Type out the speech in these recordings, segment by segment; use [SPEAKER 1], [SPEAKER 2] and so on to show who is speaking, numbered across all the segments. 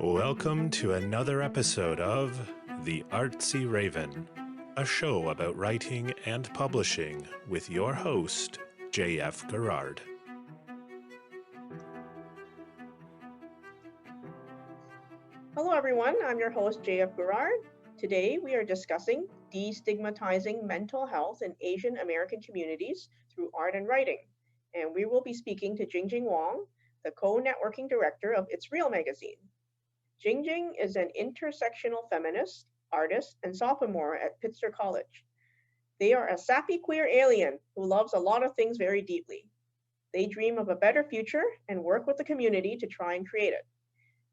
[SPEAKER 1] Welcome to another episode of The Artsy Raven, a show about writing and publishing with your host, J.F. Garrard.
[SPEAKER 2] Hello everyone, I'm your host J.F. Garrard. Today we are discussing destigmatizing mental health in Asian American communities through art and writing. And we will be speaking to Jing Jing, the co-networking director of It's Real magazine. Jing Jing is an intersectional feminist, artist, and sophomore at Pitzer College. They are a sappy queer alien who loves a lot of things very deeply. They dream of a better future and work with the community to try and create it.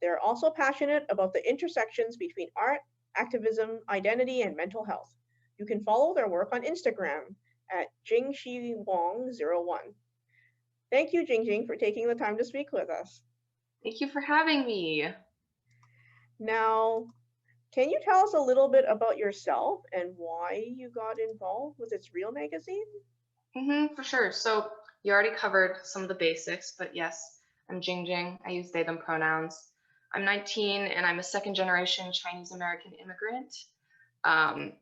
[SPEAKER 2] They're also passionate about the intersections between art, activism, identity, and mental health. You can follow their work on Instagram at JingXiWang01. Thank you, Jing Jing, for taking the time to speak with us.
[SPEAKER 3] Thank you for having me.
[SPEAKER 2] Now, can you tell us a little bit about yourself and why you got involved with It's Real magazine?
[SPEAKER 3] For sure. So you already covered some of the basics, but yes, I'm Jing Jing. I use they, them pronouns. I'm 19 and I'm a second generation Chinese American immigrant. I'm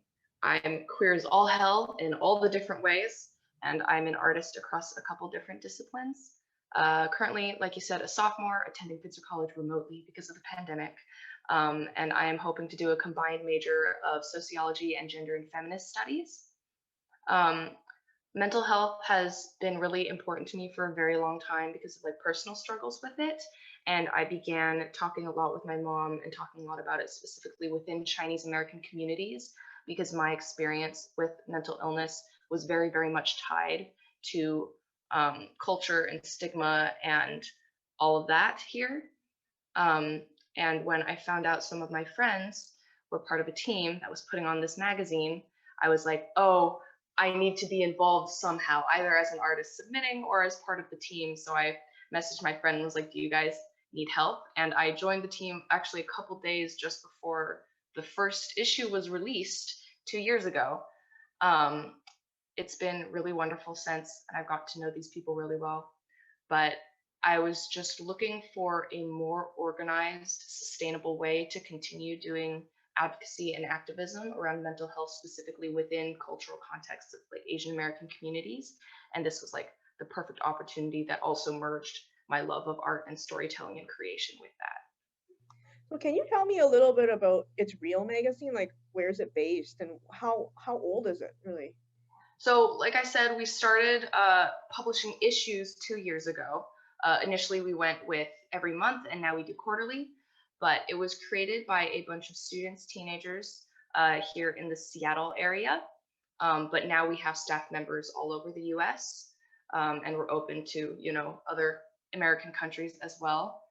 [SPEAKER 3] queer as all hell in all the different ways, and I'm an artist across a couple different disciplines. Currently, like you said, a sophomore attending Pitzer College remotely because of the pandemic. And I am hoping to do a combined major of sociology and gender and feminist studies. Mental health has been really important to me for a very long time because of personal struggles with it. And I began talking a lot with my mom and talking a lot about it specifically within Chinese American communities, because my experience with mental illness was very, very much tied to culture and stigma and all of that here. And when I found out some of my friends were part of a team that was putting on this magazine, I was like, oh, I need to be involved somehow, either as an artist submitting or as part of the team. So I messaged my friend and was like, do you guys need help? And I joined the team actually a couple days just before the first issue was released 2 years ago. It's been really wonderful since, and I've got to know these people really well. But I was just looking for a more organized, sustainable way to continue doing advocacy and activism around mental health, specifically within cultural contexts of Asian American communities. And this was the perfect opportunity that also merged my love of art and storytelling and creation with that.
[SPEAKER 2] So can you tell me a little bit about It's Real magazine? Where is it based and how old is it really?
[SPEAKER 3] So like I said, we started publishing issues 2 years ago. Initially, we went with every month, and now we do quarterly. But it was created by a bunch of students, teenagers here in the Seattle area. But now we have staff members all over the US, and we're open to, other American countries as well.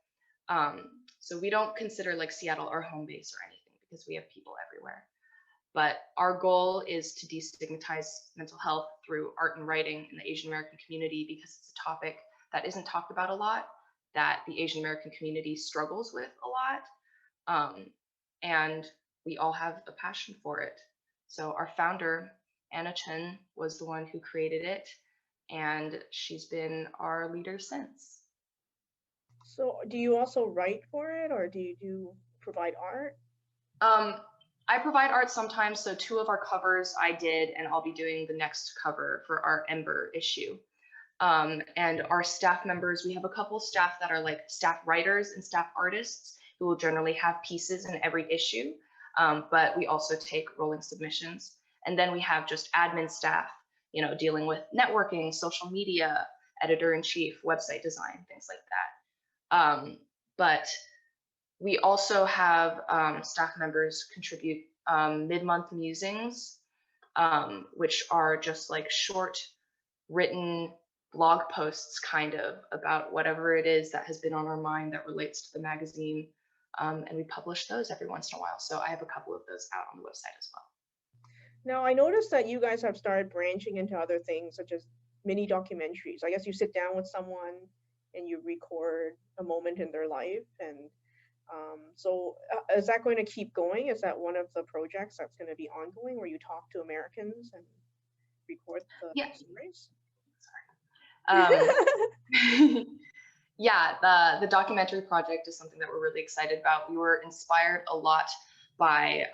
[SPEAKER 3] So we don't consider Seattle our home base or anything because we have people everywhere. But our goal is to destigmatize mental health through art and writing in the Asian American community, because it's a topic that isn't talked about a lot, that the Asian American community struggles with a lot. And we all have a passion for it. So our founder, Anna Chen, was the one who created it, and she's been our leader since.
[SPEAKER 2] So do you also write for it, or do you provide art?
[SPEAKER 3] I provide art sometimes. So 2 of our covers I did, and I'll be doing the next cover for our Ember issue. And our staff members, we have a couple of staff that are staff writers and staff artists who will generally have pieces in every issue. But we also take rolling submissions. And then we have just admin staff, dealing with networking, social media, editor-in-chief, website design, things like that. But we also have staff members contribute mid-month musings, which are just short written blog posts kind of about whatever it is that has been on our mind that relates to the magazine. And we publish those every once in a while. So I have a couple of those out on the website as well.
[SPEAKER 2] Now, I noticed that you guys have started branching into other things, such as mini documentaries. I guess you sit down with someone and you record a moment in their life. And so is that going to keep going? Is that one of the projects that's going to be ongoing, where you talk to Americans and record the stories?
[SPEAKER 3] Sorry. Yeah, the documentary project is something that we're really excited about. We were inspired a lot by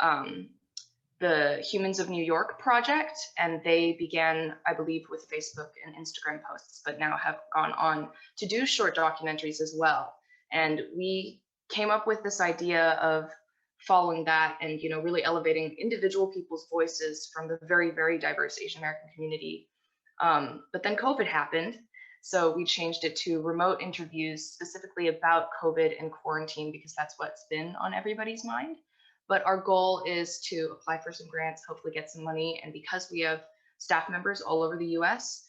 [SPEAKER 3] the Humans of New York project, and they began, I believe, with Facebook and Instagram posts, but now have gone on to do short documentaries as well. And we came up with this idea of following that and, you know, really elevating individual people's voices from the very, very diverse Asian American community. But then COVID happened. So we changed it to remote interviews specifically about COVID and quarantine, because that's what's been on everybody's mind. But our goal is to apply for some grants, hopefully get some money. And because we have staff members all over the US,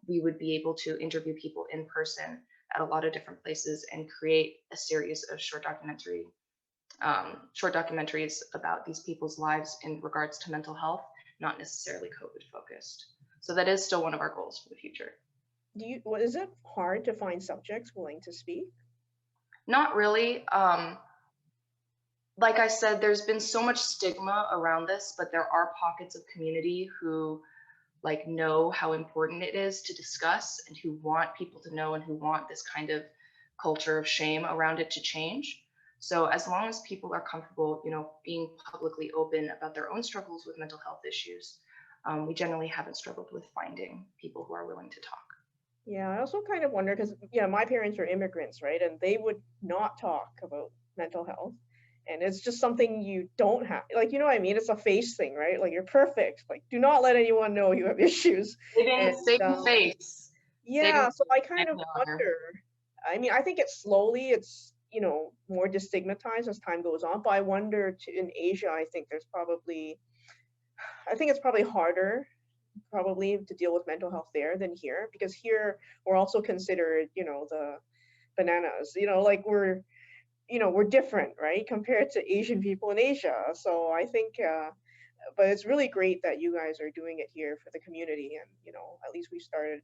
[SPEAKER 3] we would be able to interview people in person at a lot of different places and create a series of short documentaries about these people's lives in regards to mental health, not necessarily COVID focused. So that is still one of our goals for the future.
[SPEAKER 2] Is it hard to find subjects willing to speak?
[SPEAKER 3] Not really. Like I said, there's been so much stigma around this, but there are pockets of community who like know how important it is to discuss and who want people to know and who want this kind of culture of shame around it to change. So as long as people are comfortable, you know, being publicly open about their own struggles with mental health issues, we generally haven't struggled with finding people who are willing to talk.
[SPEAKER 2] Yeah, I also kind of wonder because, yeah, my parents are immigrants, right? And they would not talk about mental health. And it's just something you don't have, like, you know what I mean? It's a face thing, right? Like, you're perfect. Like, do not let anyone know you have issues.
[SPEAKER 3] Saving face.
[SPEAKER 2] Yeah, so I kind of
[SPEAKER 3] honor.
[SPEAKER 2] wonder. I mean, I think it's you know, more destigmatized as time goes on. But I wonder in Asia, I think it's probably harder probably to deal with mental health there than here, because here we're also considered, you know, the bananas, you know, like we're different, right, compared to Asian people in Asia. So I think but it's really great that you guys are doing it here for the community, and you know, at least we started,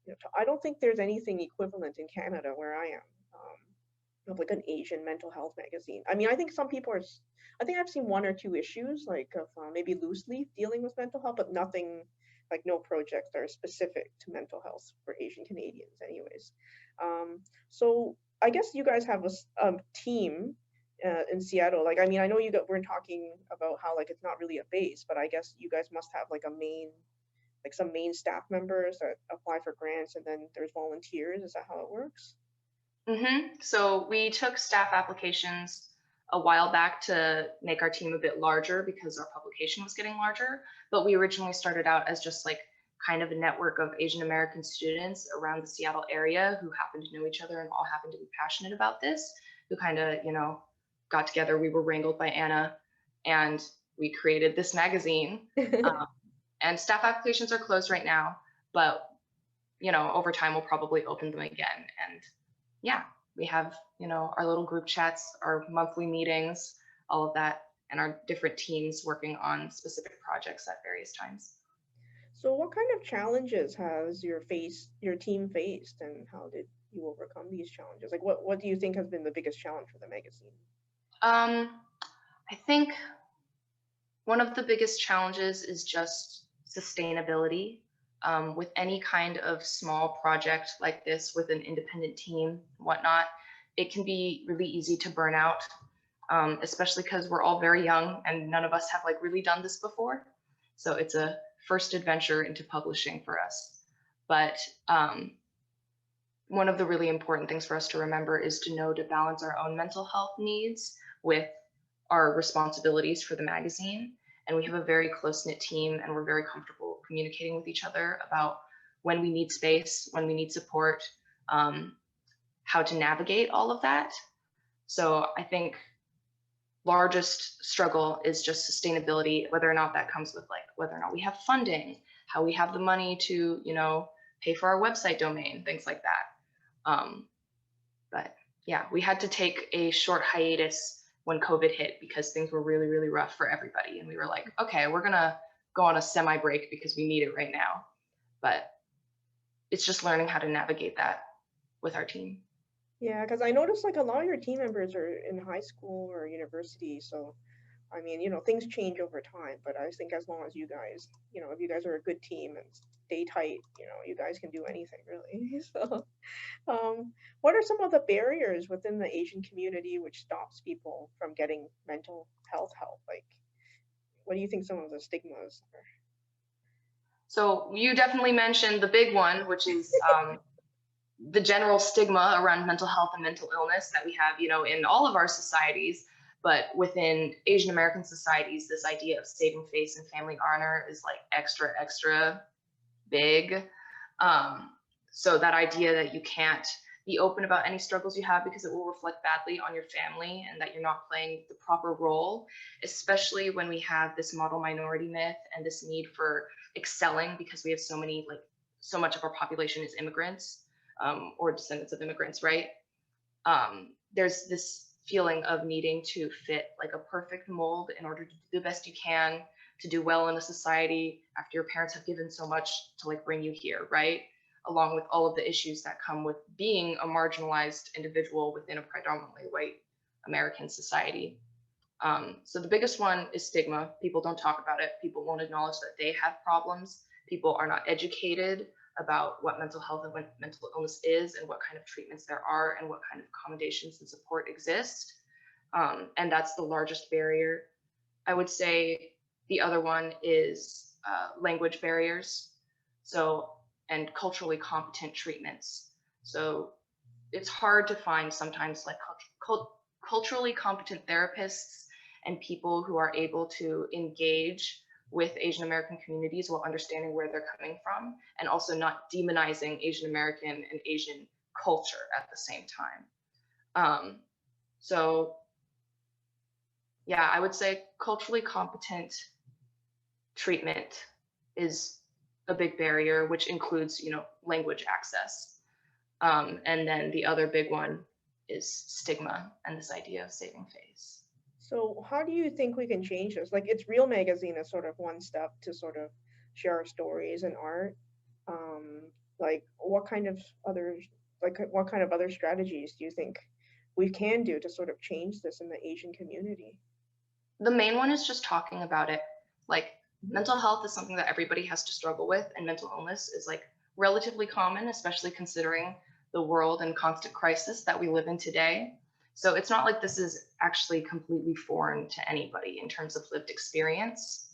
[SPEAKER 2] you know, I don't think there's anything equivalent in Canada where I am, of like an Asian mental health magazine. I mean, I think some people are I think I've seen one or two issues like of maybe loose leaf dealing with mental health, but nothing, like no projects that are specific to mental health for Asian Canadians anyways. So I guess you guys have a team in Seattle. Like, I mean, I know we're talking about how like it's not really a base, but I guess you guys must have like some main staff members that apply for grants, and then there's volunteers. Is that how it works?
[SPEAKER 3] So we took staff applications a while back to make our team a bit larger because our publication was getting larger. But we originally started out as just like kind of a network of Asian American students around the Seattle area who happened to know each other and all happened to be passionate about this, who kind of, you know, got together. We were wrangled by Anna and we created this magazine. And staff applications are closed right now, but, you know, over time we'll probably open them again. And yeah, we have, you know, our little group chats, our monthly meetings, all of that, and our different teams working on specific projects at various times.
[SPEAKER 2] So what kind of challenges has your team faced, and how did you overcome these challenges? Like what do you think has been the biggest challenge for the magazine?
[SPEAKER 3] I think one of the biggest challenges is just sustainability. With any kind of small project like this with an independent team, whatnot, it can be really easy to burn out, especially because we're all very young and none of us have like really done this before. So it's a first adventure into publishing for us. But one of the really important things for us to remember is to know to balance our own mental health needs with our responsibilities for the magazine. And we have a very close-knit team and we're very comfortable communicating with each other about when we need space, when we need support, how to navigate all of that. So I think largest struggle is just sustainability, whether or not that comes with like whether or not we have funding, how we have the money to, you know, pay for our website domain, things like that. But yeah, we had to take a short hiatus when COVID hit because things were really, really rough for everybody. And we were like, okay, we're gonna go on a semi break because we need it right now. But it's just learning how to navigate that with our team.
[SPEAKER 2] Yeah, because I noticed like a lot of your team members are in high school or university. So I mean, things change over time, but I think as long as you guys, if you guys are a good team and stay tight, you guys can do anything really. So, what are some of the barriers within the Asian community which stops people from getting mental health help? Like, what do you think some of the stigmas are?
[SPEAKER 3] So you definitely mentioned the big one, which is the general stigma around mental health and mental illness that we have, in all of our societies. But within Asian American societies, this idea of saving face and family honor is like extra, extra big. So that idea that you can't be open about any struggles you have because it will reflect badly on your family and that you're not playing the proper role, especially when we have this model minority myth and this need for excelling because we have so much of our population is immigrants, or descendants of immigrants, right? There's this feeling of needing to fit like a perfect mold in order to do the best you can to do well in a society after your parents have given so much to like bring you here, right? Along with all of the issues that come with being a marginalized individual within a predominantly white American society. So the biggest one is stigma. People don't talk about it. People won't acknowledge that they have problems. People are not educated about what mental health and what mental illness is and what kind of treatments there are and what kind of accommodations and support exist. And that's the largest barrier. I would say the other one is language barriers. And culturally competent treatments. So it's hard to find sometimes like culturally competent therapists and people who are able to engage with Asian American communities while understanding where they're coming from and also not demonizing Asian American and Asian culture at the same time. So yeah, I would say culturally competent treatment is a big barrier, which includes, language access. And then the other big one is stigma and this idea of saving face.
[SPEAKER 2] So how do you think we can change this? Like, it's Real Magazine is sort of one step to sort of share our stories and art. Like, what kind of other strategies do you think we can do to sort of change this in the Asian community?
[SPEAKER 3] The main one is just talking about it. Like, mental health is something that everybody has to struggle with, and mental illness is like relatively common, especially considering the world and constant crisis that we live in today. So it's not like this is actually completely foreign to anybody in terms of lived experience.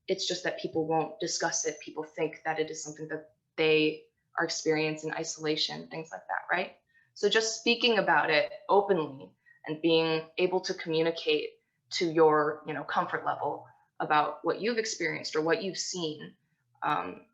[SPEAKER 3] It's just that people won't discuss it. People think that it is something that they are experiencing in isolation, things like that, right? So just speaking about it openly and being able to communicate to your, comfort level about what you've experienced or what you've seen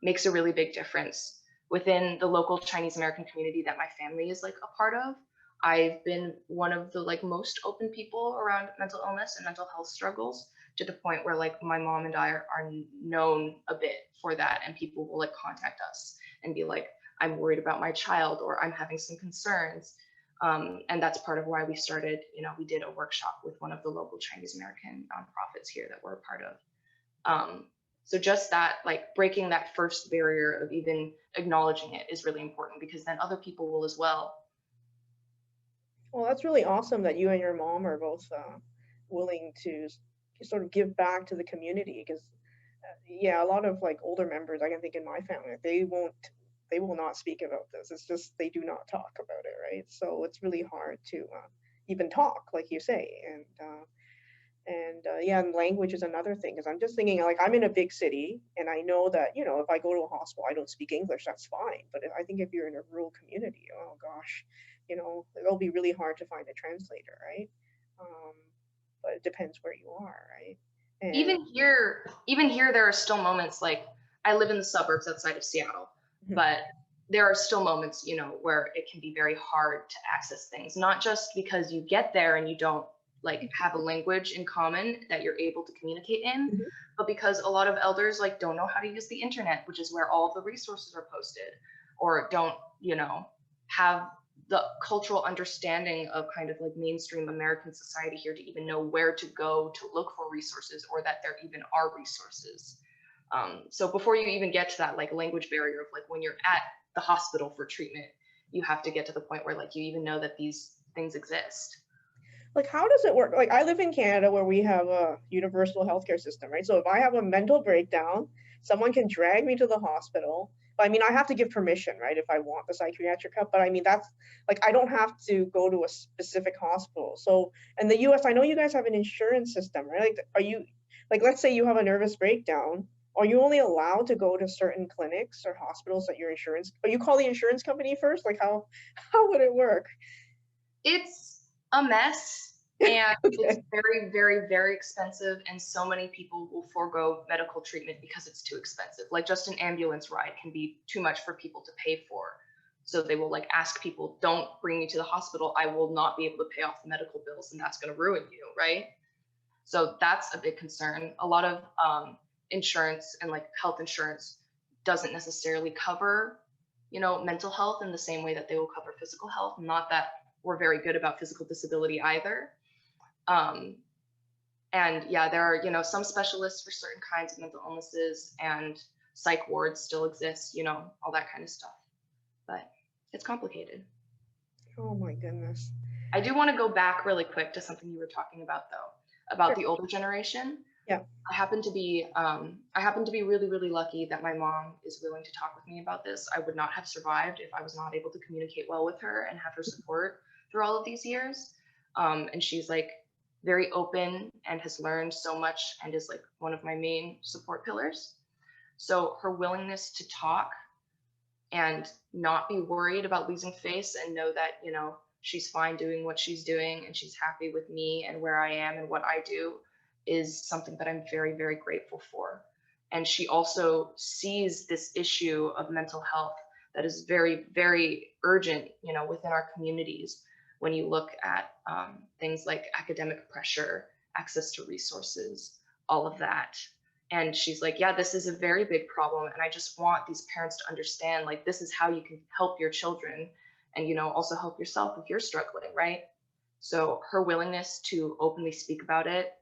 [SPEAKER 3] makes a really big difference. Within the local Chinese American community that my family is like a part of, I've been one of the like most open people around mental illness and mental health struggles, to the point where like my mom and I are known a bit for that, and people will like contact us and be like, I'm worried about my child, or I'm having some concerns. And that's part of why we started, we did a workshop with one of the local Chinese American nonprofits here that we're a part of. So just that, like breaking that first barrier of even acknowledging it is really important, because then other people will as well.
[SPEAKER 2] Well, that's really awesome that you and your mom are both willing to sort of give back to the community, because yeah, a lot of like older members I can think in my family, they will not speak about this. It's just they do not talk about it, right? So it's really hard to even talk, like you say. Yeah, and language is another thing, because I'm just thinking, like, I'm in a big city and I know that, if I go to a hospital I don't speak English, that's fine. But I think if you're in a rural community, oh gosh, it'll be really hard to find a translator, right? But it depends where you are, right? And
[SPEAKER 3] Even here there are still moments, like I live in the suburbs outside of Seattle, but there are still moments, where it can be very hard to access things, not just because you get there and you don't like have a language in common that you're able to communicate in, but because a lot of elders like don't know how to use the internet, which is where all the resources are posted, or don't, have the cultural understanding of kind of like mainstream American society here to even know where to go to look for resources, or that there even are resources. So before you even get to that like language barrier of like when you're at the hospital for treatment, you have to get to the point where like you even know that these things exist.
[SPEAKER 2] like, how does it work? Like, I live in Canada where we have a universal healthcare system, right? So if I have a mental breakdown, someone can drag me to the hospital. I mean, I have to give permission, right, if I want the psychiatric help. But I mean, that's like, I don't have to go to a specific hospital. So in the US, I know you guys have an insurance system, right? Like, are you, like, let's say you have a nervous breakdown. Are you only allowed to go to certain clinics or hospitals that your insurance, or you call the insurance company first? Like, how would it work?
[SPEAKER 3] It's a mess, and it's
[SPEAKER 2] Okay.
[SPEAKER 3] very, very, very expensive, and so many people will forego medical treatment because it's too expensive. Like, just an ambulance ride can be too much for people to pay for. So they will like ask people, don't bring me to the hospital. I will not be able to pay off the medical bills, and that's going to ruin you, right? So that's a big concern. A lot of insurance and like health insurance doesn't necessarily cover, mental health in the same way that they will cover physical health. Not that we're very good about physical disability either. And yeah, there are, some specialists for certain kinds of mental illnesses, and psych wards still exist, all that kind of stuff. But it's complicated.
[SPEAKER 2] Oh my goodness.
[SPEAKER 3] I do want to go back really quick to something you were talking about, though, about
[SPEAKER 2] Sure.
[SPEAKER 3] the older generation.
[SPEAKER 2] Yeah.
[SPEAKER 3] I happen to be really, really lucky that my mom is willing to talk with me about this. I would not have survived if I was not able to communicate well with her and have her support through all of these years. And she's like very open and has learned so much and is like one of my main support pillars. So her willingness to talk and not be worried about losing face and know that, she's fine doing what she's doing and she's happy with me and where I am and what I do is something that I'm very, very grateful for. And she also sees this issue of mental health that is very, very urgent, within our communities. When you look at things like academic pressure, access to resources, all of that. And she's like, yeah, this is a very big problem. And I just want these parents to understand, like, this is how you can help your children and, also help yourself if you're struggling, right? So her willingness to openly speak about it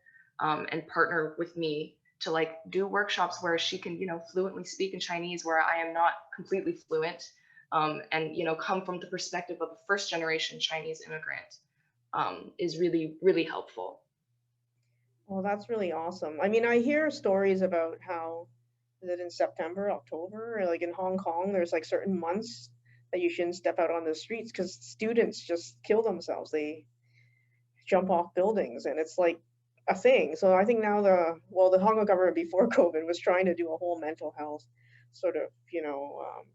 [SPEAKER 3] and partner with me to like do workshops where she can, fluently speak in Chinese where I am not completely fluent, and, come from the perspective of a first generation Chinese immigrant, is really, really helpful.
[SPEAKER 2] Well, that's really awesome. I mean, I hear stories about how, is it in September, October, or like in Hong Kong, there's like certain months that you shouldn't step out on the streets because students just kill themselves. They jump off buildings, and it's like a thing. So I think now the Hong Kong government before COVID was trying to do a whole mental health sort of,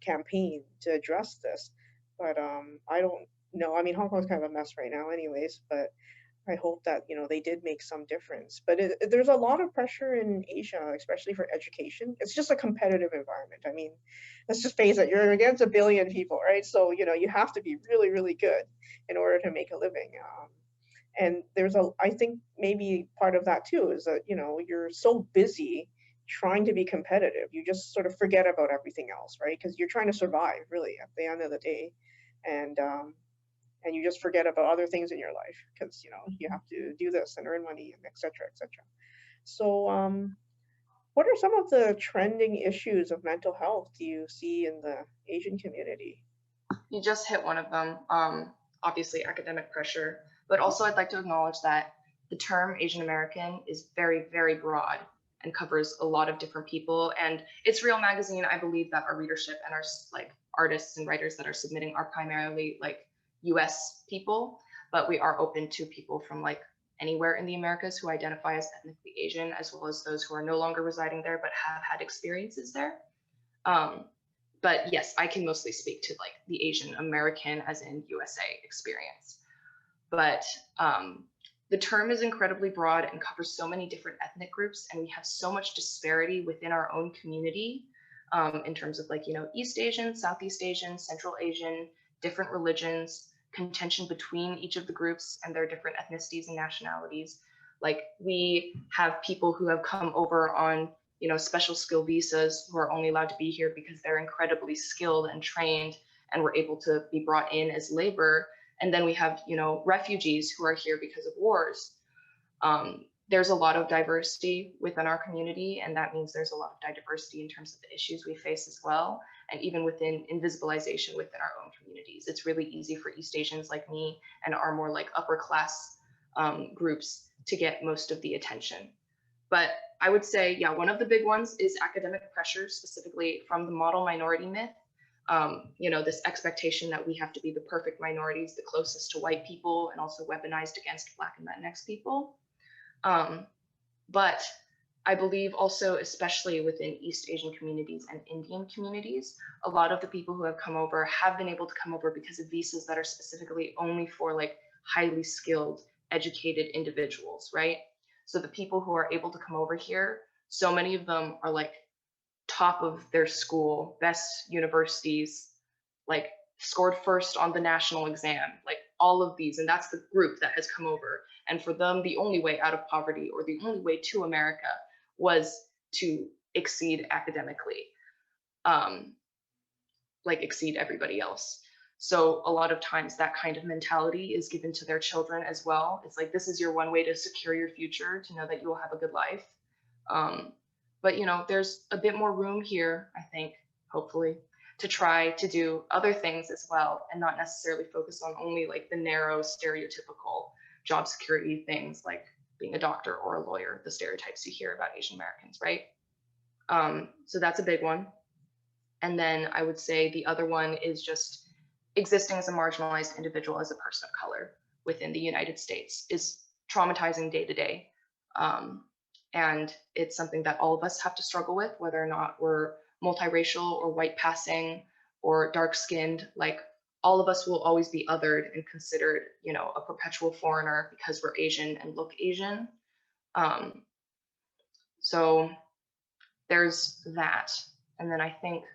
[SPEAKER 2] campaign to address this. But I don't know. I mean, Hong Kong's kind of a mess right now, anyways. But I hope that, they did make some difference. But there's a lot of pressure in Asia, especially for education. It's just a competitive environment. I mean, let's just face it, you're against a billion people, right? So, you have to be really, really good in order to make a living. And I think maybe part of that too is that, you're so busy trying to be competitive. You just sort of forget about everything else, right? Because you're trying to survive really at the end of the day. And you just forget about other things in your life because you have to do this and earn money and et cetera, et cetera. So what are some of the trending issues of mental health do you see in the Asian community?
[SPEAKER 3] You just hit one of them, obviously academic pressure, but also I'd like to acknowledge that the term Asian American is very, very broad and covers a lot of different people. And It's Real Magazine, I believe that our readership and our like artists and writers that are submitting are primarily like US people, but we are open to people from like anywhere in the Americas who identify as ethnically Asian, as well as those who are no longer residing there but have had experiences there. But yes, I can mostly speak to like the Asian American as in USA experience. But the term is incredibly broad and covers so many different ethnic groups, and we have so much disparity within our own community, in terms of like, East Asian, Southeast Asian, Central Asian, different religions, contention between each of the groups and their different ethnicities and nationalities. Like we have people who have come over on, special skill visas who are only allowed to be here because they're incredibly skilled and trained and were able to be brought in as labor. And then we have, refugees who are here because of wars. There's a lot of diversity within our community, and that means there's a lot of diversity in terms of the issues we face as well. And even within invisibilization within our own communities, it's really easy for East Asians like me and our more like upper class groups to get most of the attention. But I would say, yeah, one of the big ones is academic pressure, specifically from the model minority myth. This expectation that we have to be the perfect minorities, the closest to white people, and also weaponized against Black and Latinx people. But I believe also, especially within East Asian communities and Indian communities, a lot of the people who have come over have been able to come over because of visas that are specifically only for like highly skilled, educated individuals, right? So the people who are able to come over here, so many of them are like top of their school, best universities, like scored first on the national exam, like all of these. And that's the group that has come over. And for them, the only way out of poverty or the only way to America was to exceed academically, like exceed everybody else. So a lot of times that kind of mentality is given to their children as well. It's like, this is your one way to secure your future, to know that you will have a good life. But there's a bit more room here, I think, hopefully, to try to do other things as well, and not necessarily focus on only like the narrow stereotypical job security things like being a doctor or a lawyer, the stereotypes you hear about Asian Americans, right? So that's a big one. And then I would say the other one is just existing as a marginalized individual, as a person of color within the United States, is traumatizing day to day. And it's something that all of us have to struggle with, whether or not we're multiracial or white passing or dark skinned. Like, all of us will always be othered and considered, a perpetual foreigner because we're Asian and look Asian. So there's that. And then I think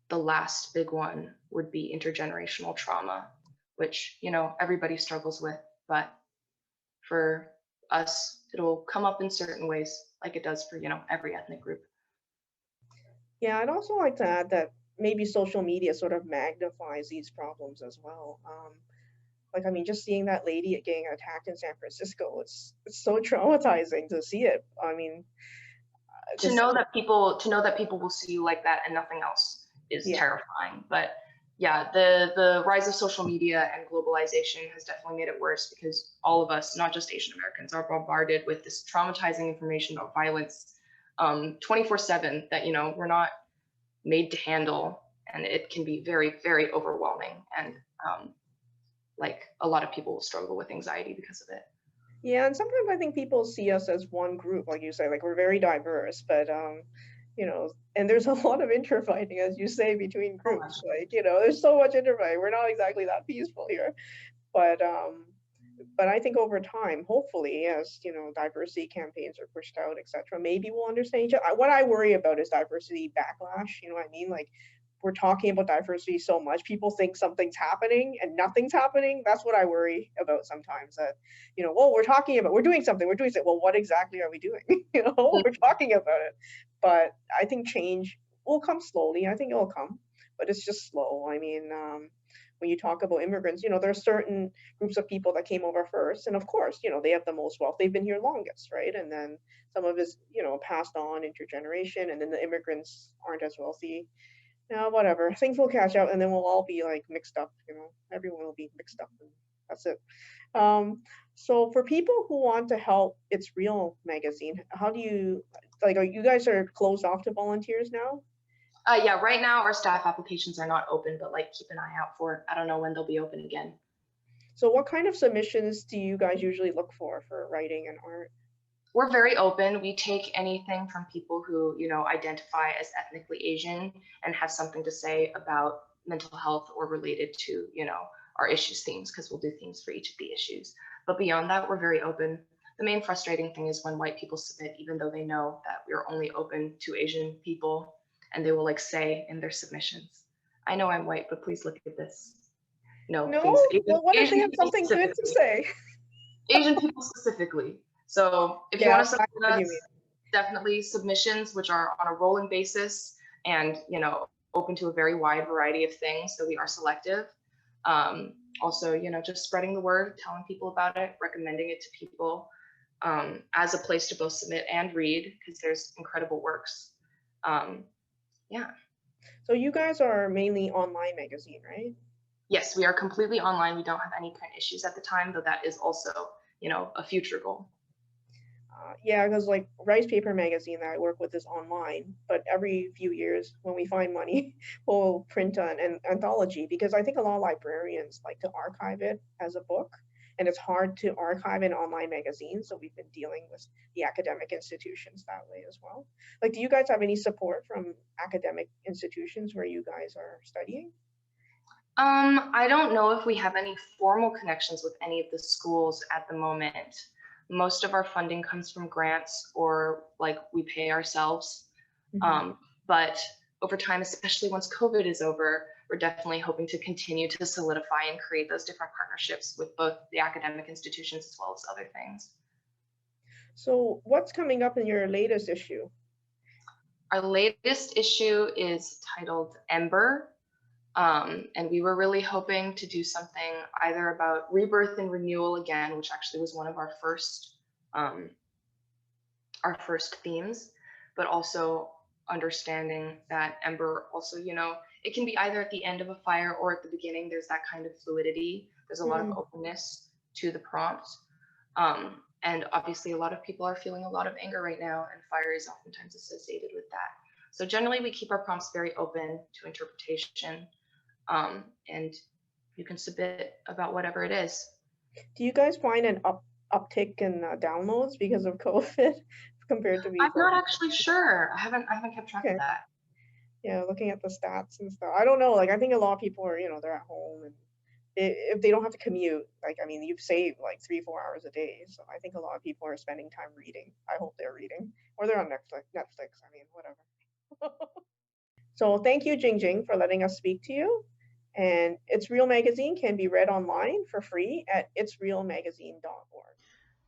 [SPEAKER 3] the last big one would be intergenerational trauma, which, everybody struggles with, but for us, it'll come up in certain ways, like it does for, every ethnic group.
[SPEAKER 2] Yeah, I'd also like to add that maybe social media sort of magnifies these problems as well. Like, I mean, just seeing that lady getting attacked in San Francisco, it's so traumatizing to see it. I mean,
[SPEAKER 3] To know that people will see you like that and nothing else is
[SPEAKER 2] yeah.
[SPEAKER 3] terrifying. But yeah, the rise of social media and globalization has definitely made it worse, because all of us, not just Asian Americans, are bombarded with this traumatizing information about violence 24/7 that we're not made to handle, and it can be very, very overwhelming. And like, a lot of people will struggle with anxiety because of it.
[SPEAKER 2] Yeah, and sometimes I think people see us as one group, like you say, like we're very diverse, but and there's a lot of interfighting, as you say, between groups. Like, there's so much interfighting. We're not exactly that peaceful here. But I think over time, hopefully, as diversity campaigns are pushed out, etc., maybe we'll understand each other. What I worry about is diversity backlash. You know what I mean? Like, we're talking about diversity so much, people think something's happening and nothing's happening. That's what I worry about sometimes. That well, we're doing something. Well, what exactly are we doing? We're talking about it, but I think change will come slowly. I think it will come, but it's just slow. I mean, when you talk about immigrants, there are certain groups of people that came over first, and of course, they have the most wealth. They've been here longest, right? And then some of it's, passed on intergeneration, and then the immigrants aren't as wealthy. Whatever. Things will catch up, and then we'll all be like mixed up. Everyone will be mixed up, and that's it. So for people who want to help It's Real magazine, how do you are you guys are closed off to volunteers now?
[SPEAKER 3] Yeah, right now our staff applications are not open, but like, keep an eye out for it. I don't know when they'll be open again.
[SPEAKER 2] So what kind of submissions do you guys usually look for writing and art?
[SPEAKER 3] We're very open. We take anything from people who, identify as ethnically Asian and have something to say about mental health or related to, our issues themes, because we'll do themes for each of the issues. But beyond that, we're very open. The main frustrating thing is when white people submit, even though they know that we're only open to Asian people, and they will like say in their submissions, I know I'm white, but please look at this.
[SPEAKER 2] No,
[SPEAKER 3] Asian,
[SPEAKER 2] well, what if
[SPEAKER 3] Asian
[SPEAKER 2] they have
[SPEAKER 3] people
[SPEAKER 2] something good to say?
[SPEAKER 3] Asian people specifically. So if you
[SPEAKER 2] Yeah,
[SPEAKER 3] want to
[SPEAKER 2] I
[SPEAKER 3] support
[SPEAKER 2] know what you
[SPEAKER 3] us,
[SPEAKER 2] mean.
[SPEAKER 3] definitely submissions, which are on a rolling basis and, open to a very wide variety of things. So we are selective. Also, just spreading the word, telling people about it, recommending it to people as a place to both submit and read, because there's incredible works. Yeah.
[SPEAKER 2] So you guys are mainly online magazine, right?
[SPEAKER 3] Yes, we are completely online. We don't have any print issues at the time, though that is also a future goal.
[SPEAKER 2] Yeah, because like Rice Paper Magazine that I work with is online, but every few years when we find money, we'll print an anthology because I think a lot of librarians like to archive it as a book, and it's hard to archive an online magazine. So we've been dealing with the academic institutions that way as well. Like, do you guys have any support from academic institutions where you guys are studying?
[SPEAKER 3] I don't know if we have any formal connections with any of the schools at the moment. Most of our funding comes from grants or like we pay ourselves. But over time, especially once COVID is over, we're definitely hoping to continue to solidify and create those different partnerships with both the academic institutions as well as other things.
[SPEAKER 2] So what's coming up in your latest issue?
[SPEAKER 3] Our latest issue is titled Ember. And we were really hoping to do something either about rebirth and renewal again, which actually was one of our first themes, but also understanding that Ember also, it can be either at the end of a fire or at the beginning. There's that kind of fluidity. There's a lot of openness to the prompt. And obviously a lot of people are feeling a lot of anger right now, and fire is oftentimes associated with that. So generally we keep our prompts very open to interpretation. And you can submit about whatever it is.
[SPEAKER 2] Do you guys find an uptick in downloads because of COVID compared to before?
[SPEAKER 3] I'm not actually sure. I haven't kept track of that.
[SPEAKER 2] Yeah, looking at the stats and stuff. I don't know. Like, I think a lot of people are, they're at home, and if they don't have to commute, like, I mean, you've saved like 3-4 hours a day. So I think a lot of people are spending time reading. I hope they're reading, or they're on Netflix. I mean, whatever. So thank you, Jing Jing, for letting us speak to you. And It's Real Magazine can be read online for free at itsrealmagazine.org.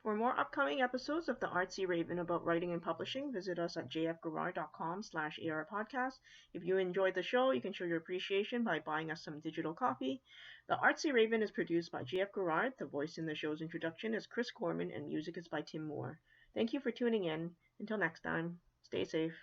[SPEAKER 2] For more upcoming episodes of the Artsy Raven about writing and publishing, visit us at jfgarrard.com/arpodcast. If you enjoyed the show, you can show your appreciation by buying us some digital copy. The Artsy Raven is produced by JF Garrard. The voice in the show's introduction is Chris Corman, and music is by Tim Moore. Thank you for tuning in. Until next time, stay safe.